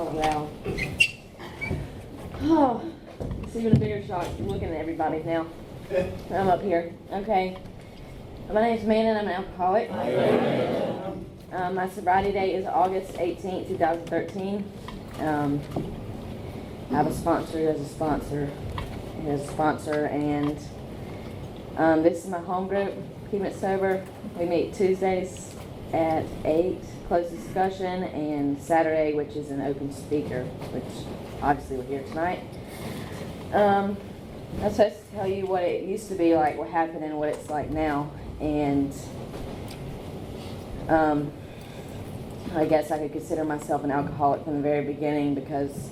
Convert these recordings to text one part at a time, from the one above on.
Oh, wow. Oh, it's even a bigger shock looking at everybody now. I'm up here. Okay. My name's Amanda and I'm an alcoholic. My sobriety date is August 18th, 2013. I have a sponsor who has a sponsor who has a sponsor, and this is my home group, Keeping It Sober. We meet Tuesdays at 8, closed discussion, and Saturday, which is an open speaker, which obviously we're here tonight. I'm supposed to tell you what it used to be like, what happened, and what it's like now. And I guess I could consider myself an alcoholic from the very beginning, because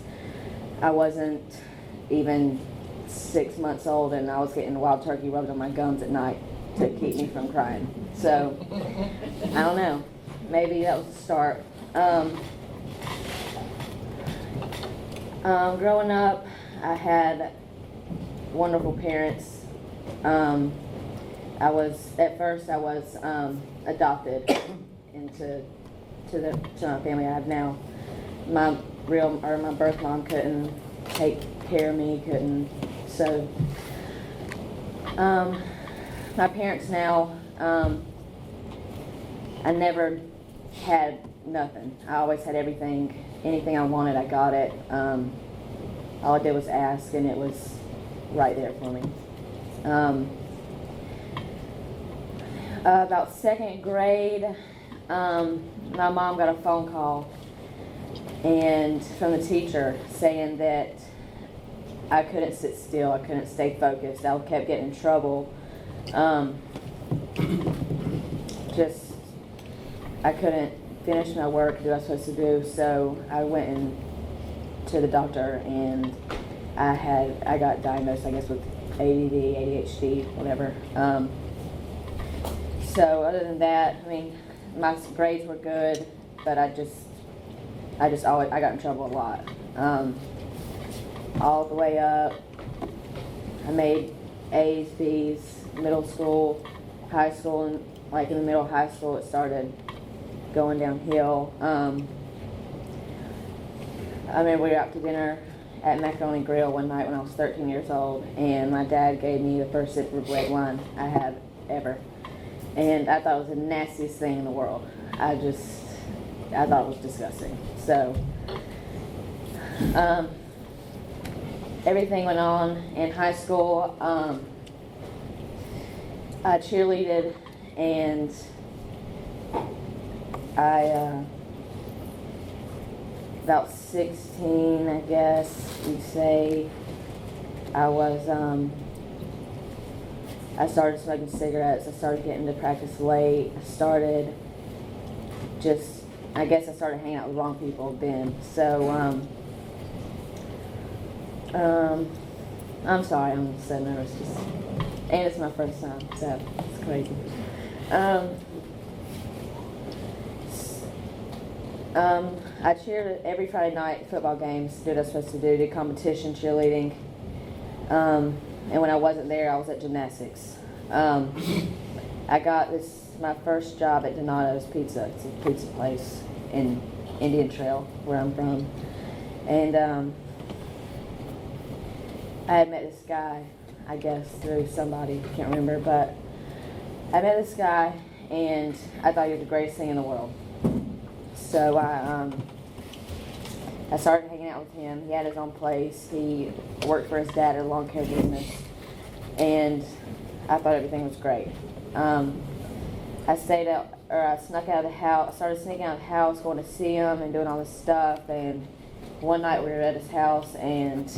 I wasn't even 6 months old and I was getting wild turkey rubbed on my gums at night to keep me from crying. So, I don't know. Maybe that was the start. Growing up, I had wonderful parents. At first I was adopted into my family I have now. My birth mom couldn't take care of me, so my parents now, I never had nothing. I always had everything. Anything I wanted, I got it. All I did was ask, and it was right there for me. About second grade, my mom got a phone call and from the teacher saying that I couldn't sit still, I couldn't stay focused, I kept getting in trouble. I couldn't finish my work, do what I was supposed to do, so I went to the doctor, and I got diagnosed, I guess, with ADD, ADHD, whatever. So other than that, I mean, my grades were good, but I got in trouble a lot. All the way up, I made A's, B's, middle school, high school, and like in the middle of high school, it started going downhill. I remember we were out to dinner at Macaroni Grill one night when I was 13 years old, and my dad gave me the first sip of red wine I had ever. And I thought it was the nastiest thing in the world. I thought it was disgusting. So, everything went on in high school. I cheerleaded, and about 16, I guess you'd say, I started smoking cigarettes. I started getting to practice late. I started hanging out with the wrong people then. So, I'm sorry, I'm so nervous. And it's my first time, so it's crazy. I cheered every Friday night, football games, did what I was supposed to do, did competition cheerleading. And when I wasn't there, I was at gymnastics. I got my first job at Donato's Pizza. It's a pizza place in Indian Trail, where I'm from. And I had met this guy, I guess, through somebody, I can't remember, but I met this guy, and I thought he was the greatest thing in the world. So I started hanging out with him. He had his own place. He worked for his dad at a lawn care business, and I thought everything was great. I snuck out of the house. I started sneaking out of the house, going to see him and doing all this stuff. And one night we were at his house, and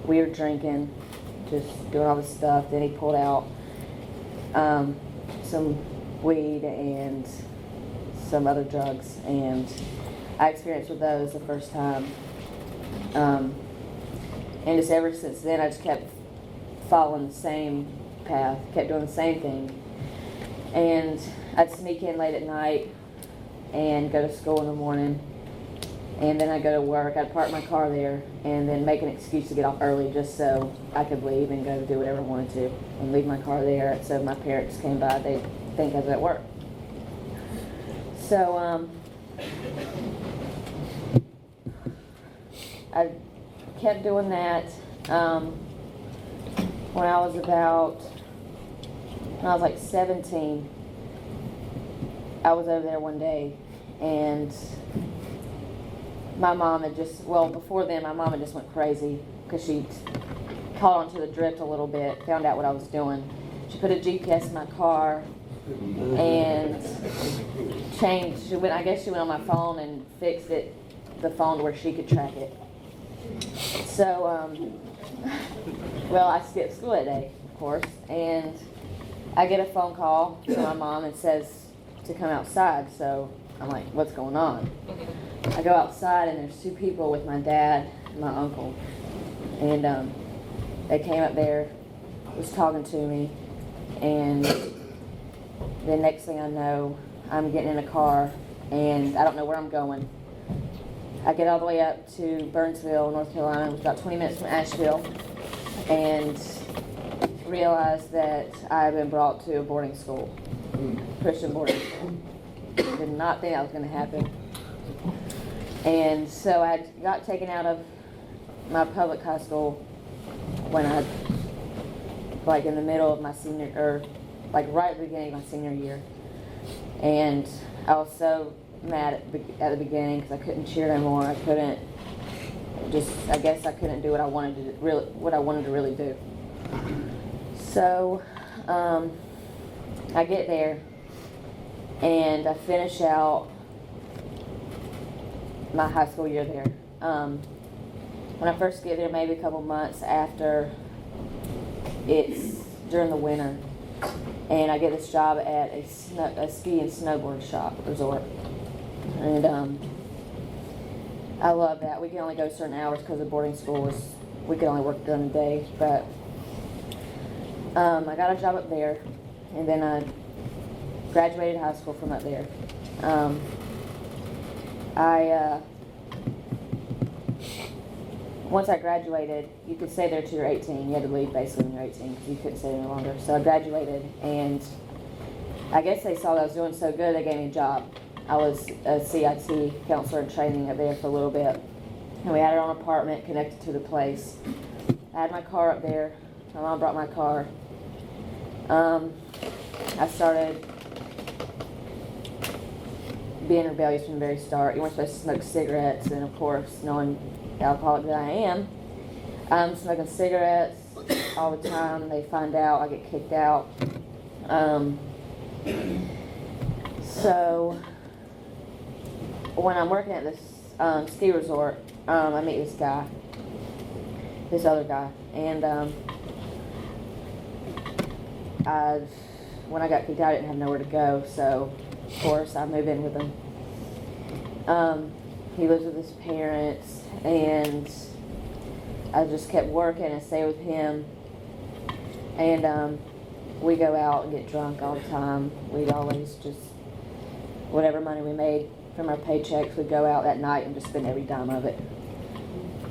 we were drinking, just doing all this stuff. Then he pulled out some weed and some other drugs, and I experienced with those the first time. And just ever since then, I just kept following the same path, kept doing the same thing. And I'd sneak in late at night and go to school in the morning, and then I'd go to work. I'd park my car there and then make an excuse to get off early just so I could leave and go do whatever I wanted to, and leave my car there so my parents came by, they'd think I was at work. So I kept doing that when I was like 17. I was over there one day, and my mom had before then, my mom had just went crazy because she caught onto the drift a little bit, found out what I was doing. She put a GPS in my car and I guess she went on my phone and fixed the phone to where she could track it. So, I skipped school that day, of course, and I get a phone call from my mom and says to come outside. So I'm like, what's going on? I go outside and there's two people with my dad and my uncle, and they came up there, was talking to me, and the next thing I know, I'm getting in a car and I don't know where I'm going. I get all the way up to Burnsville, North Carolina. It was about 20 minutes from Asheville, and realized that I had been brought to a boarding school, Christian boarding school. Did not think that was going to happen. And so I got taken out of my public high school when in the middle of my right at the beginning of my senior year. And I was so mad at the beginning because I couldn't cheer no more. I couldn't do what I wanted to really do. So I get there and I finish out my high school year there. When I first get there, maybe a couple months after, it's during the winter, and I get this job at a ski and snowboard resort. And I love that. We can only go certain hours because the boarding school we could only work during the day. But I got a job up there, and then I graduated high school from up there. Once I graduated, you could stay there till you're 18. You had to leave basically when you're 18 because you couldn't stay there any longer. So I graduated, and I guess they saw that I was doing so good, they gave me a job. I was a CIT counselor in training up there for a little bit, and we had our own apartment connected to the place. I had my car up there. My mom brought my car. I started being rebellious from the very start. You weren't supposed to smoke cigarettes, and of course, knowing the alcoholic that I am, I'm smoking cigarettes all the time. They find out, I get kicked out. So when I'm working at this ski resort, I meet this other guy, and when I got kicked out, I didn't have nowhere to go, so of course I moved in with him. He lives with his parents, and I just kept working and stay with him, and we go out and get drunk all the time. We'd always just, whatever money we made from our paychecks, we'd go out that night and just spend every dime of it.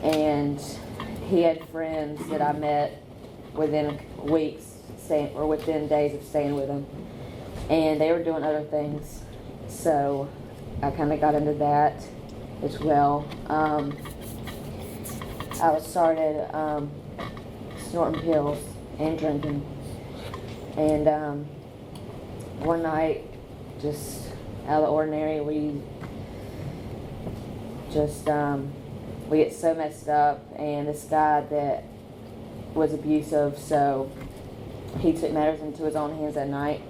And he had friends that I met within weeks, or within days of staying with him, and they were doing other things, so I kind of got into that as well. I started snorting pills and drinking, and one night, just out of the ordinary, we get so messed up, and this guy that was abusive, so he took matters into his own hands that night.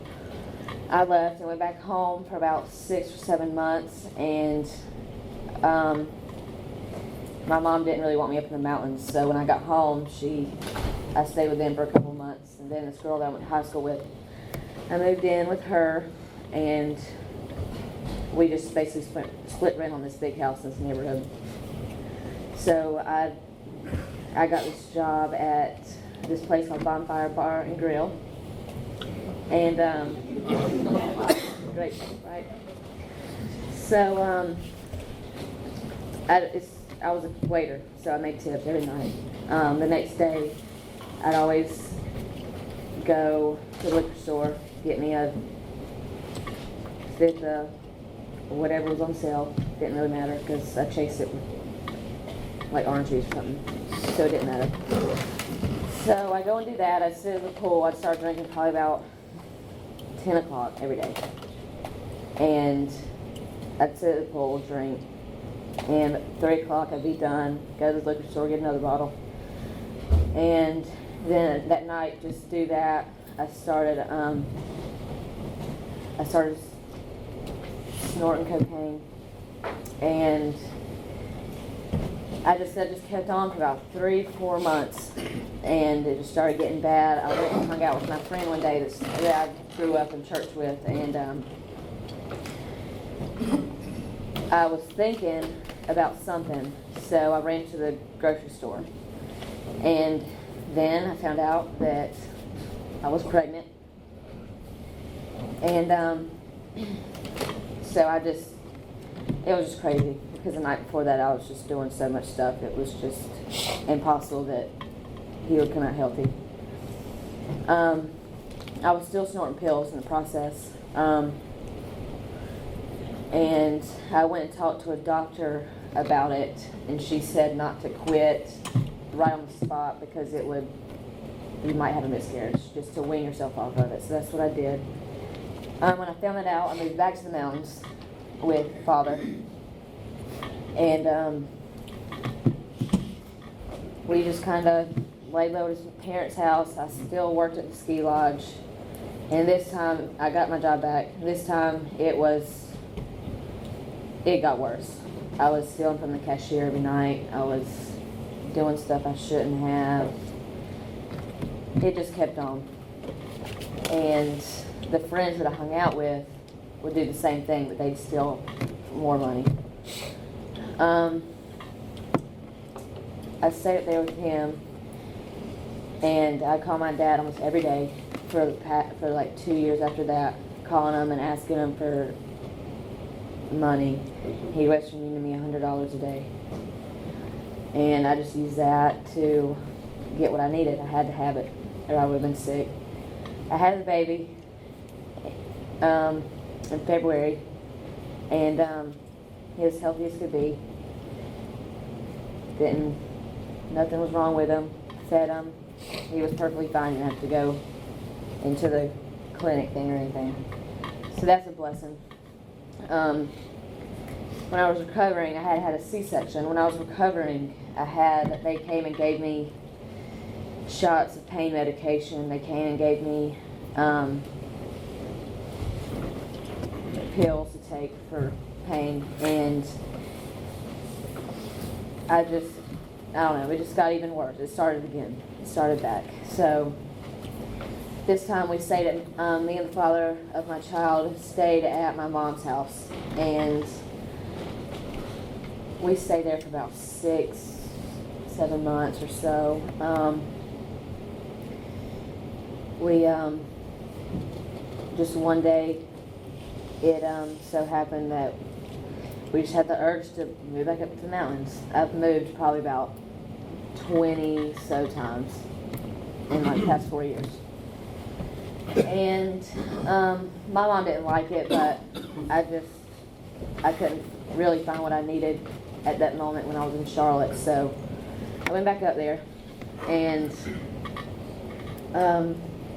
I left and went back home for about 6 or 7 months, and my mom didn't really want me up in the mountains, so when I got home, I stayed with them for a couple months, and then this girl that I went to high school with, I moved in with her, and we just basically split rent on this big house in this neighborhood. So I got this job at this place called Bonfire Bar and Grill, and great, right? So I was a waiter, so I made tips every night. The next day, I'd always go to the liquor store, get me a fifth of whatever was on sale. Didn't really matter because I chased it with like orange juice or something, so it didn't matter. So I go and do that. I sit in the pool. I'd start drinking probably about 10 o'clock every day. And I'd sit at the pool, drink, and at 3 o'clock I'd be done, go to the liquor store, get another bottle. And then that night, just do that, I started snorting cocaine. And I just kept on for about 3-4 months, and it just started getting bad. I went and hung out with my friend one day that I grew up in church with, and I was thinking about something, so I ran to the grocery store, and then I found out that I was pregnant, and so it was just crazy. Because the night before that, I was just doing so much stuff. It was just impossible that he would come out healthy. I was still snorting pills in the process. And I went and talked to a doctor about it, and she said not to quit right on the spot because you might have a miscarriage, just to wean yourself off of it. So that's what I did. When I found that out, I moved back to the mountains with Father. And we just kind of laid low at his parents' house. I still worked at the ski lodge. And this time, I got my job back. This time, it got worse. I was stealing from the cashier every night. I was doing stuff I shouldn't have. It just kept on. And the friends that I hung out with would do the same thing, but they'd steal more money. I stayed up there with him, and I called my dad almost every day for like 2 years after that, calling him and asking him for money. He Western Unioned me $100 a day, and I just used that to get what I needed. I had to have it, or I would have been sick. I had the baby in February, and he was healthy as could be. Nothing was wrong with him. Fed him. He was perfectly fine. Didn't have to go into the clinic thing or anything. So that's a blessing. When I was recovering, I had a C-section. When I was recovering, they came and gave me shots of pain medication. They came and gave me pills to take for pain, and I don't know, it just got even worse. It started again. It started back. So this time we stayed at, me and the father of my child stayed at my mom's house, and we stayed there for about 6-7 months or so. We just one day, it so happened that we just had the urge to move back up to the mountains. I've moved probably about 20 so times in like the past 4 years. And my mom didn't like it, but I couldn't really find what I needed at that moment when I was in Charlotte. So I went back up there, and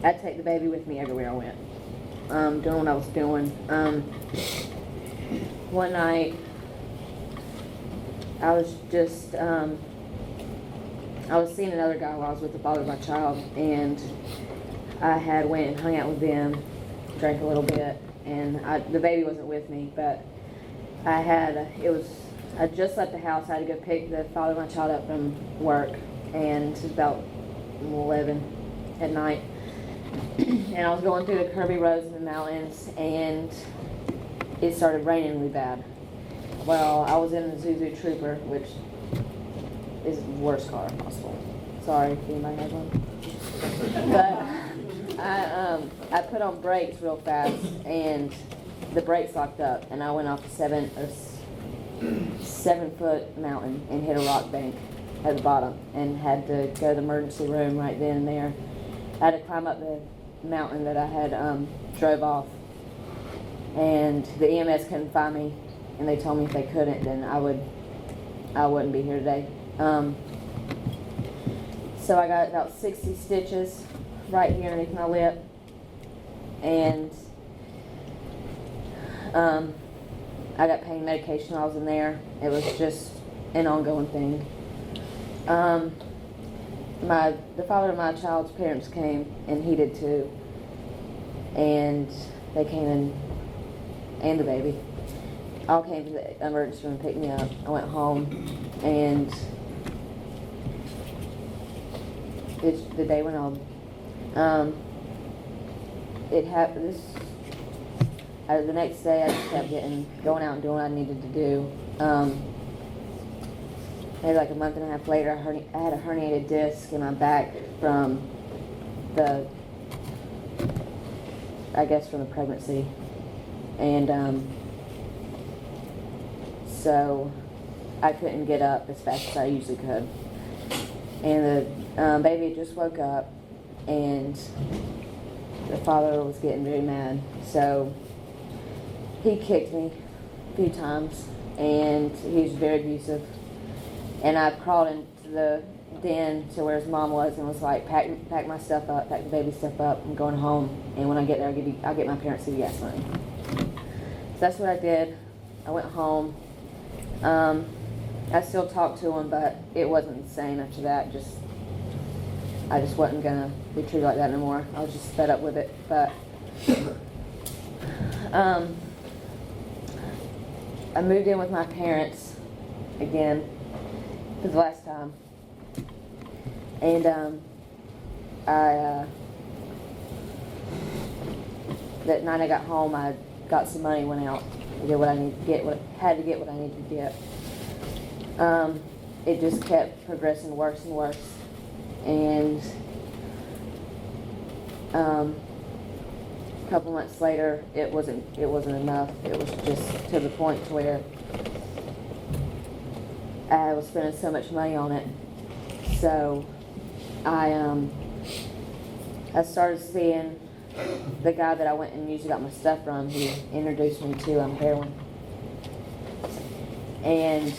I'd take the baby with me everywhere I went, doing what I was doing. One night, I was seeing another guy while I was with the father of my child, and I had went and hung out with them, drank a little bit, and the baby wasn't with me, but I just left the house. I had to go pick the father of my child up from work, and it was about 11 at night, and I was going through the curvy roads in the mountains, and it started raining really bad. Well, I was in the Zuzu Trooper, which is the worst car possible. Sorry if anybody has one. But I put on brakes real fast, and the brakes locked up, and I went off a 7-foot mountain and hit a rock bank at the bottom, and had to go to the emergency room right then and there. I had to climb up the mountain that I had drove off, and the EMS couldn't find me, and they told me if they couldn't, then I wouldn't be here today. So I got about 60 stitches right here underneath my lip, and I got pain medication while I was in there. It was just an ongoing thing. The father of my child's parents came, and he did too. And they came in, and the baby all came to the emergency room and picked me up. I went home, and the day went on. It happened. The next day, I just kept going out and doing what I needed to do. Maybe like a month and a half later, I had a herniated disc in my back from the pregnancy, and so I couldn't get up as fast as I usually could. And the baby just woke up, and the father was getting very mad, so he kicked me a few times, and he was very abusive. And I crawled into the den to where his mom was and was like, pack my stuff up, pack the baby stuff up, I'm going home. And when I get there, I'll get my parents to the gas money. So that's what I did. I went home. I still talked to him, but it wasn't the same after that. I just wasn't gonna be treated like that anymore. I was just fed up with it. But I moved in with my parents again for the last time, and that night I got home, I got some money, went out, I did what I needed to get, had to get what I needed to get. It just kept progressing worse and worse, and a couple months later, it wasn't enough. It was just to the point to where I was spending so much money on it. So I started seeing the guy that I went and usually got my stuff from. He introduced me to heroin, and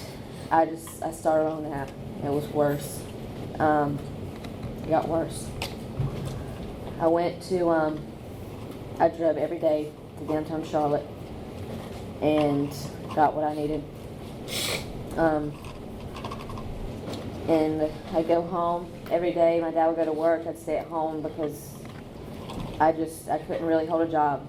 I started on that. It was worse. It got worse. I went to I drove every day to downtown Charlotte and got what I needed. And I'd go home every day. My dad would go to work. I'd stay at home because I couldn't really hold a job.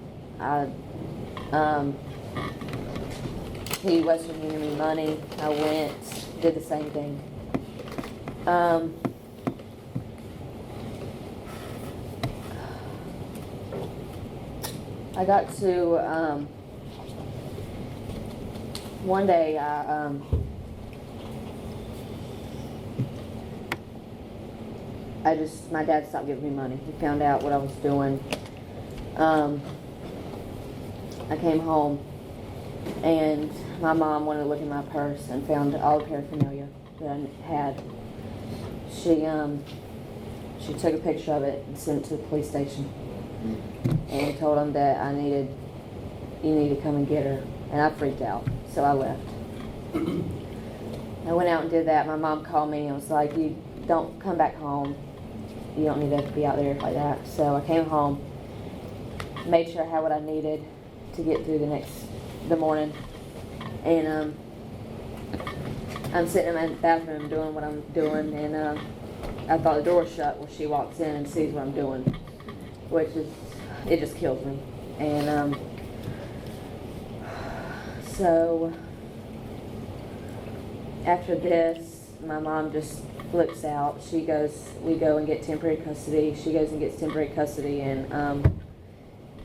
He wasn't giving me money. I went, did the same thing. I got to, one day my dad stopped giving me money. He found out what I was doing. I came home, and my mom wanted to look in my purse and found all the paraphernalia that I had. She took a picture of it and sent it to the police station, and told them that you need to come and get her. And I freaked out, so I left. I went out and did that. My mom called me and was like, "You don't come back home. You don't need to be out there like that." So I came home, made sure I had what I needed to get through the morning, and I'm sitting in my bathroom doing what I'm doing, and I thought the door was shut. Well, she walks in and sees what I'm doing, which it just kills me. And so after this, my mom just flips out. We go and get temporary custody. She goes and gets temporary custody, and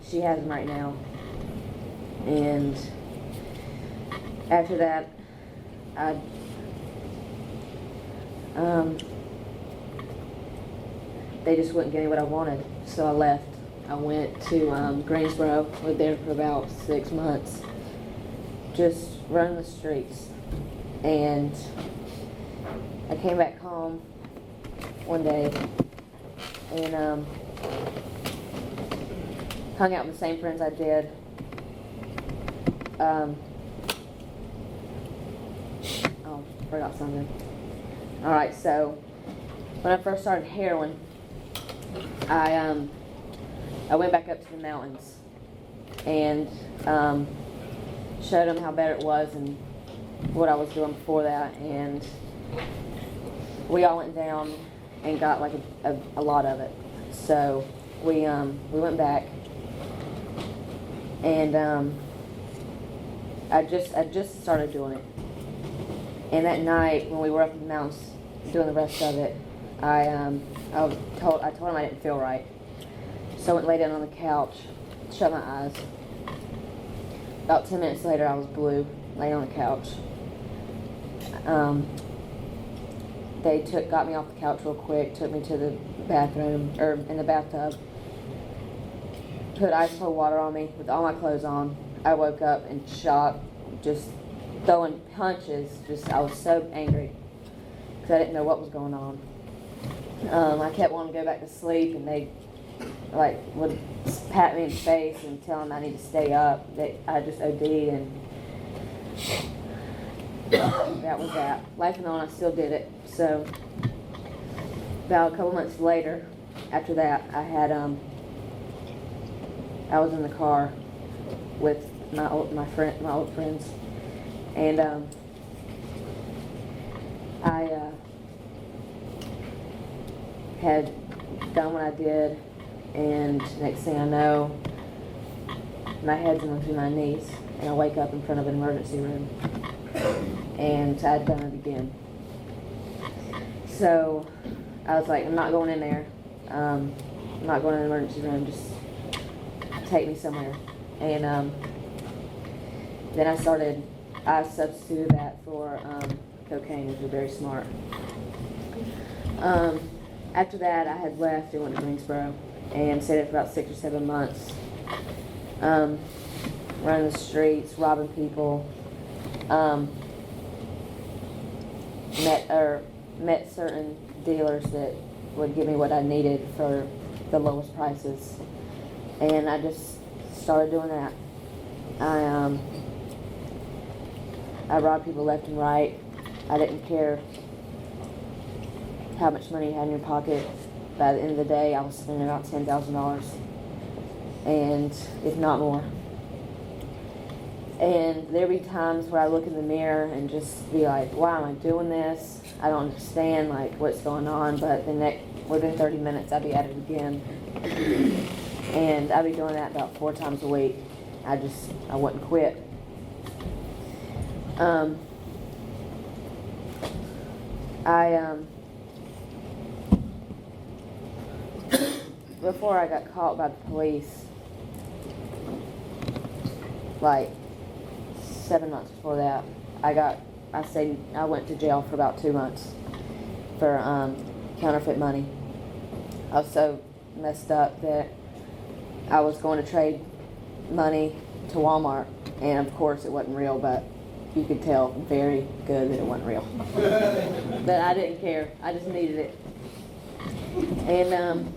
she has him right now. And after that, they just wouldn't give me what I wanted, so I left. I went to Greensboro, lived there for about 6 months, just running the streets. And I came back home one day and hung out with the same friends I did, oh, forgot something. Alright, so when I first started heroin, I went back up to the mountains and showed them how bad it was and what I was doing before that, and we all went down and got like a lot of it. So we went back, and I just started doing it. And that night when we were up in the mountains doing the rest of it, I told him I didn't feel right. So I went and lay down on the couch, shut my eyes. About 10 minutes later, I was blue, laying on the couch. They got me off the couch real quick, took me to the bathroom, or in the bathtub, put ice cold water on me with all my clothes on. I woke up in shock, just throwing punches. I was so angry because I didn't know what was going on. I kept wanting to go back to sleep, and they would pat me in the face and tell them I need to stay up. I just OD'd, and that was that. Life and on, I still did it. So about a couple months later, after that, I was in the car with my old friends, and I had done what I did, and next thing I know, my head's in between my knees, and I wake up in front of an emergency room, and I'd done it again. So I was like, I'm not going in there. I'm not going in the emergency room. Just take me somewhere. And then I substituted that for cocaine, which was very smart. After that, I had left and went to Greensboro and stayed there for about 6 or 7 months. Running the streets, robbing people. Met certain dealers that would give me what I needed for the lowest prices, and I just started doing that. I robbed people left and right. I didn't care how much money you had in your pocket. By the end of the day, I was spending about $10,000, and if not more. And there'd be times where I look in the mirror and just be like, why am I doing this? I don't understand what's going on, but within 30 minutes I'd be at it again. And I'd be doing that about 4 times a week. I wouldn't quit. Before I got caught by the police, 7 months before that, I went to jail for about 2 months for counterfeit money. I was so messed up that I was going to trade money to Walmart, and of course it wasn't real, but you could tell very good that it wasn't real. But I didn't care. I just needed it. And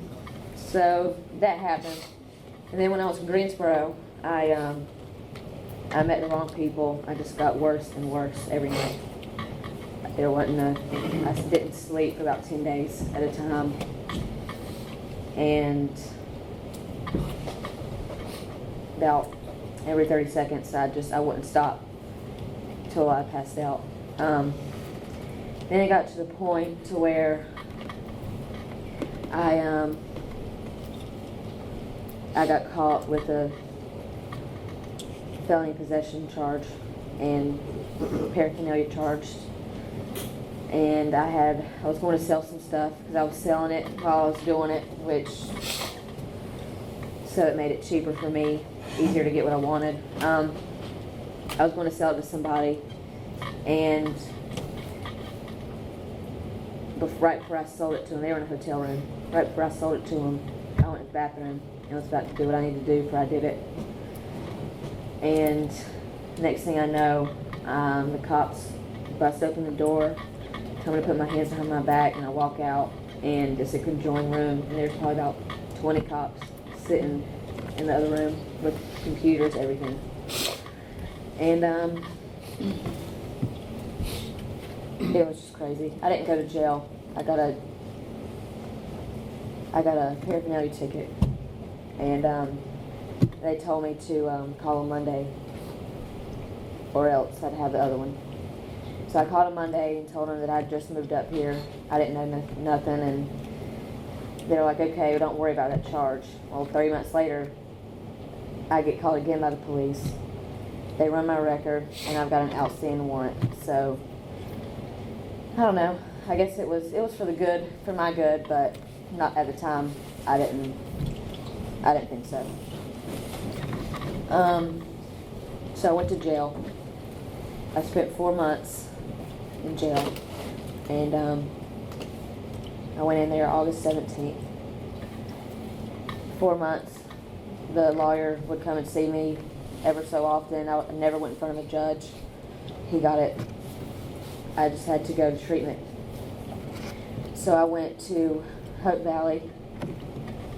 so that happened. And then when I was in Greensboro, I met the wrong people. I just got worse and worse every night. I didn't sleep for about 10 days at a time. And about every 30 seconds, I wouldn't stop till I passed out. Then it got to the point to where I got caught with a felony possession charge and paraphernalia charged, and I was going to sell some stuff because I was selling it while I was doing it, so it made it cheaper for me, easier to get what I wanted. I was going to sell it to somebody, and right before I sold it to them, they were in a hotel room. Right before I sold it to them, I went to the bathroom and was about to do what I needed to do before I did it. And next thing I know, the cops bust open the door, tell me to put my hands behind my back, and I walk out, and it's a conjoined room, and there's probably about 20 cops sitting in the other room with computers, everything. And it was just crazy. I didn't go to jail. I got a paraphernalia ticket, and they told me to call on Monday, or else I'd have the other one. So I called on Monday and told them that I'd just moved up here. I didn't know nothing, and they were like, okay, well, don't worry about that charge. Well, 3 months later, I get called again by the police. They run my record, and I've got an outstanding warrant. So I don't know. I guess it was for the good, for my good, but not at the time. I didn't think so. So I went to jail. I spent 4 months in jail, and I went in there August 17th. 4 months. The lawyer would come and see me ever so often. I never went in front of a judge. He got it. I just had to go to treatment. So I went to Hoke Valley.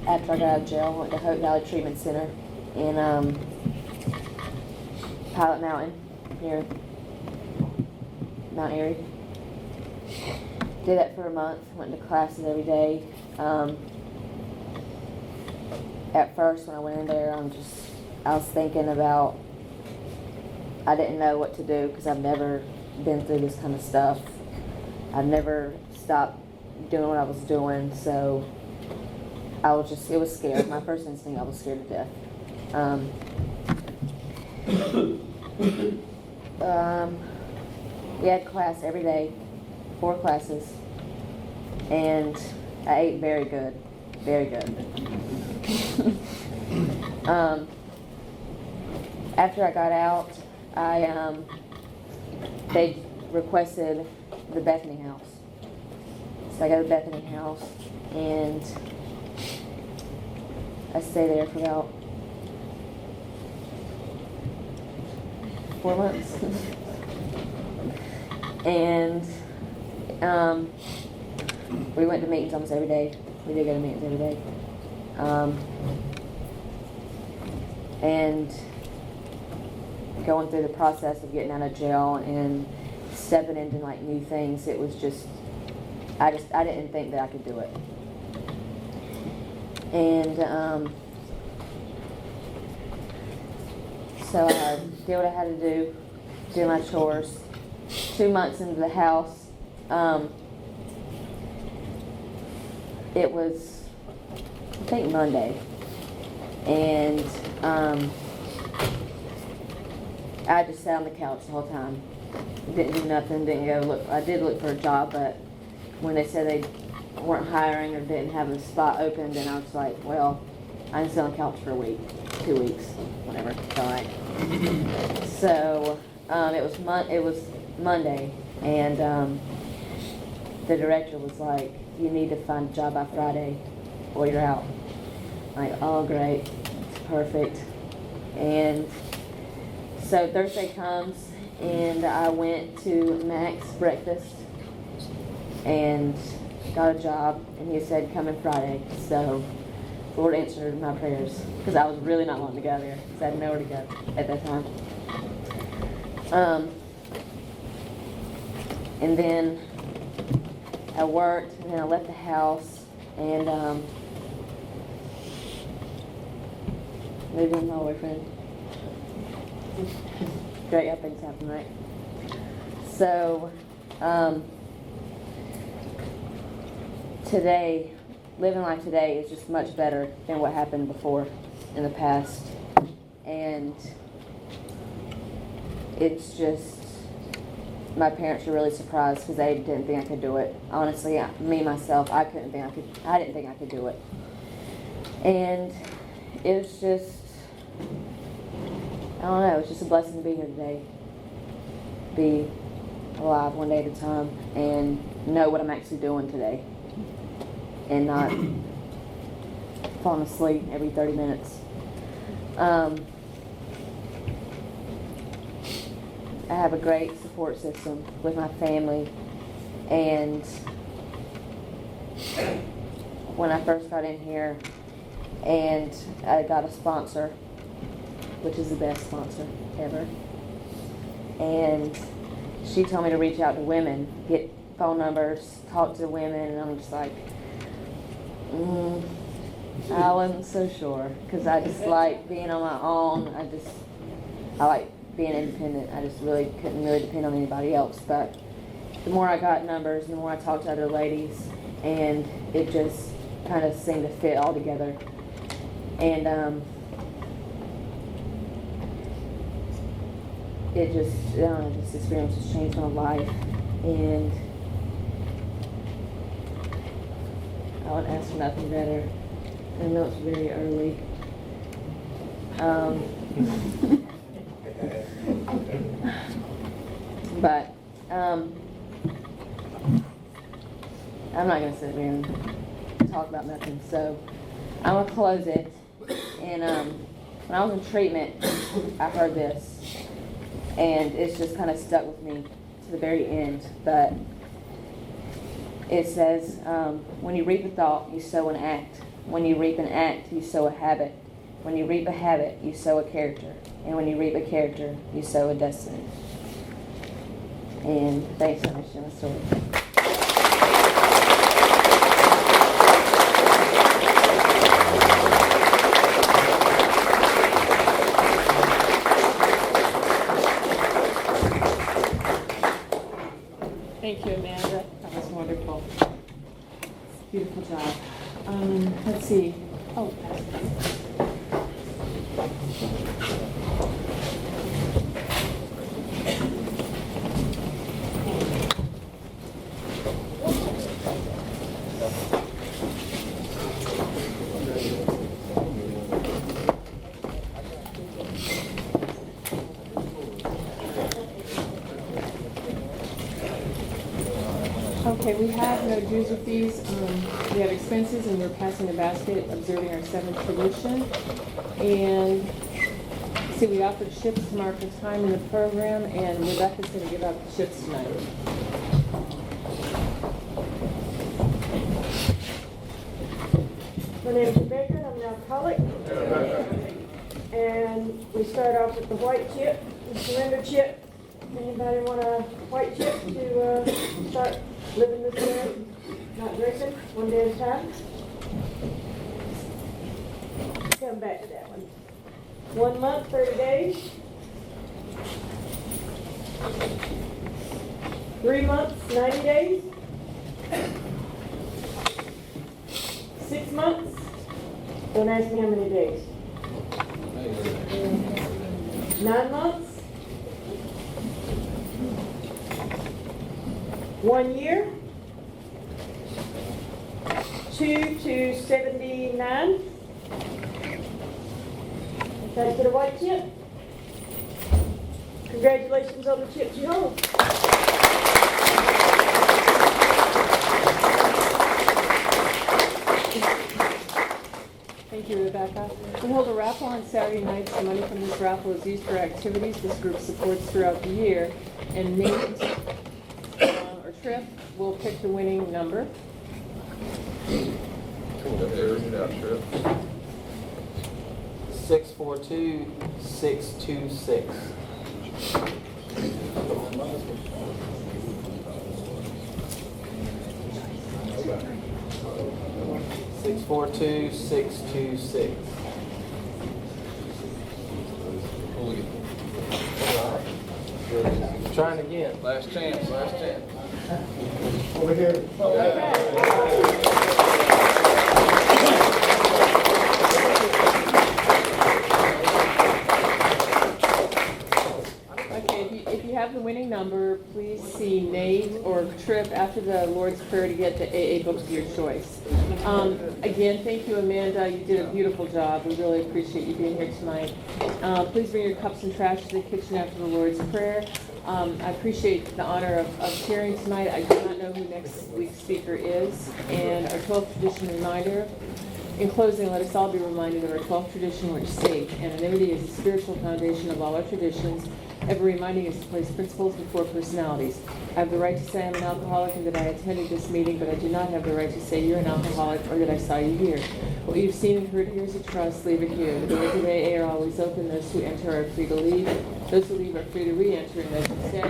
After I got out of jail, I went to Hoke Valley Treatment Center in Pilot Mountain, near Mount Airy. Did that for a month. Went to classes every day. At first, when I went in there, I was thinking about, I didn't know what to do because I've never been through this kind of stuff. I've never stopped doing what I was doing, so it was scared. My first instinct, I was scared to death. We had class every day, 4 classes, and I ate very good, very good. After I got out, they requested the Bethany house. So I got the Bethany house, and I stayed there for about 4 months. And we went to meetings almost every day. We did go to meetings every day. And going through the process of getting out of jail and stepping into like new things, it was just, I didn't think that I could do it. And so I did what I had to do my chores. 2 months into the house, it was, I think, Monday, and I just sat on the couch the whole time. Didn't do nothing, didn't go look. I did look for a job, but when they said they weren't hiring or didn't have a spot open, then I was like, well, I can sit on the couch for a week, 2 weeks, whatever, it's all right. So it was Monday, and the director was like, you need to find a job by Friday or you're out. I'm like, oh great, it's perfect. And so Thursday comes, and I went to Mac's breakfast and got a job, and he said come in Friday. So the Lord answered my prayers, because I was really not wanting to go there, because I had nowhere to go at that time. And then I worked, and then I left the house, and moved in with my boyfriend. Great how things happen, right? So, today, living life today is just much better than what happened before in the past. And it's just, my parents were really surprised because they didn't think I could do it. Honestly, me, myself, I didn't think I could do it. And it was just, I don't know, it's just a blessing to be here today. Be alive one day at a time and know what I'm actually doing today. And not falling asleep every 30 minutes. I have a great support system with my family, and when I first got in here, and I got a sponsor, which is the best sponsor ever. and she told me to reach out to women, get phone numbers, talk to women, and I'm just like, I wasn't so sure, because I just like being on my own. I like being independent. I just really couldn't really depend on anybody else. But the more I got numbers, the more I talked to other ladies, and it just kind of seemed to fit all together. And this experience has changed my life, and I would ask for nothing better. I know it's very early. But I'm not going to sit here and talk about nothing, so I'm going to close it. And when I was in treatment, I heard this, and it's just kind of stuck with me to the very end. But it says, when you reap a thought, you sow an act. When you reap an act, you sow a habit. When you reap a habit, you sow a character. And when you reap a character, you sow a destiny. And thanks so much for my story. Thank you, Amanda. That was wonderful. Beautiful job. Let's see. Oh, okay, we have no dues or fees. We have expenses, and we're passing the basket, observing our 7th tradition. And see, we offered shifts to mark the time in the program, and Rebecca's going to give out the shifts tonight. My name is Rebecca, and I'm an alcoholic. And we start off with the white chip, the surrender chip. Anybody want a white chip to start living this way, not drinking, one day at a time? Come back to that one. 1 month, 30 days. 3 months, 90 days. 6 months. Don't ask me how many days. 9 months. 1 year. 2 to 79. Thanks for the white chip. Congratulations on the chips you hold. Thank you, Rebecca. We hold a raffle on Saturday nights. The money from this raffle is used for activities this group supports throughout the year. And Nate or Trip will pick the winning number. 642-626. 642-626. Trying again. Last chance. Over here. If you have the winning number, please see Nate or Trip after the Lord's Prayer to get the AA books of your choice. Again, thank you, Amanda. You did a beautiful job. We really appreciate you being here tonight. Please bring your cups and trash to the kitchen after the Lord's Prayer. I appreciate the honor of sharing tonight. I do not know who next week's speaker is. And our 12th tradition reminder. In closing, let us all be reminded of our 12th tradition, which states, anonymity is the spiritual foundation of all our traditions. Every reminding is to place principles before personalities. I have the right to say I'm an alcoholic and that I attended this meeting, but I do not have the right to say you're an alcoholic or that I saw you here. What you've seen and heard here is a trust, leave it here. The doors of AA are always open. Those who enter are free to leave. Those who leave are free to re-enter, and those who stay